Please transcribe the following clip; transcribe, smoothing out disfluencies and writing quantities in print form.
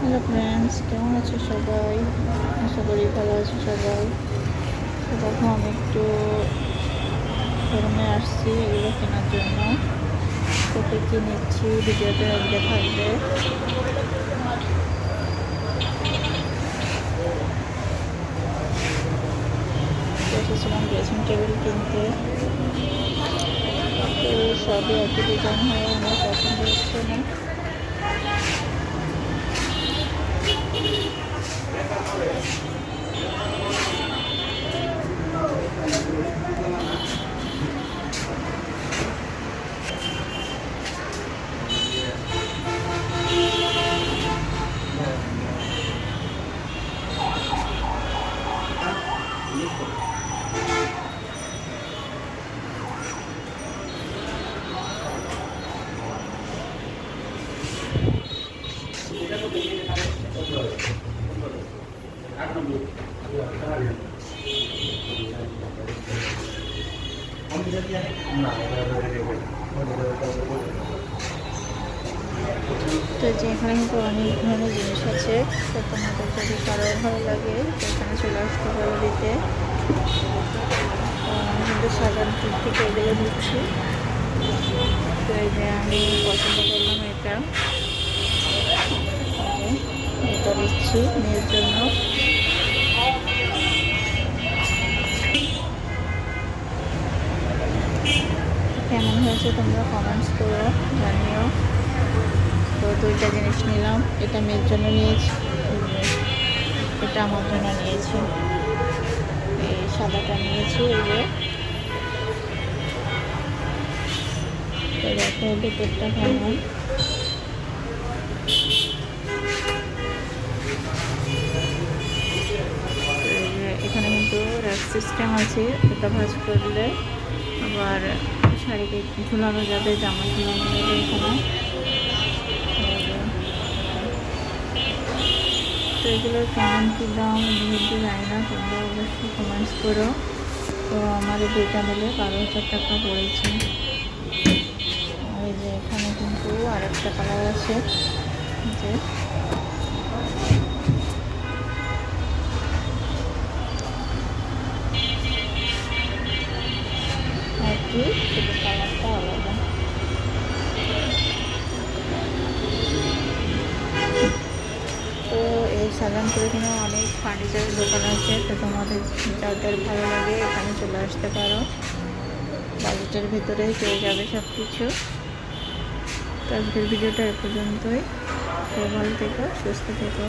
Hello friends, কেমন আছো সবাই? আশা করি ভালো আছো সবাই। তো দেখো, আমি একটু শোরুমে আসছি এগুলো কেনার জন্য। তো কি নিচ্ছি ভিডিওতে আজকে থাকবে। এসেছিলাম ড্রেসিং টেবিল কিনতে। তো সবই একই ডিজাইন হয়ে আমার পছন্দ হচ্ছে না। তো যে এখানে কিন্তু অনেক ধরনের জিনিস আছে। তো তোমাদের যদি কারো ভালো লাগে তো এখানে চলে আসতে পারো দিতে। আমি কিন্তু সাজানপুর থেকে এগুলো দিচ্ছি। তো এই যে আমি পছন্দ করলাম এটা দিচ্ছি মেয়ের জন্য। কেমন হয়েছে তোমরা কমেন্টস করো, জানিও। তো দুইটা জিনিস নিলাম, এটা মেয়ের জন্য নিয়েছি, এটা আমার জন্য নিয়েছি। এই সাদাটা নিয়েছি। এই যে তো দেখো ভিতরটা কেমন। এখানে কিন্তু র্যাক সিস্টেম আছে, এটা ভাঁজ করলে আবার শাড়িকে ঝুলানো যাবে, জামা ঝুলানো যাবে এখানে। তো এগুলোর কেমন কী দাম যেহেতু জানি না, তোমরা অবশ্যই কমেন্টস করো। তো আমাদের দুইটা মিলে 12,000 টাকা পড়েছে। এই যে এখানে কিন্তু আরেকটা কালার আছে, যে একই, শুধু কালারটা আলাদা। তো এই সাজানপুরে এখানে অনেক ফার্নিচারের দোকান আছে। তো তোমাদের যাদের ভালো লাগে এখানে চলে আসতে পারো, বাজেটের ভিতরেই পেয়ে যাবে সব কিছু। তো আজকের ভিডিওটা এ পর্যন্তই। ভালো থেকো, সুস্থ থেকো।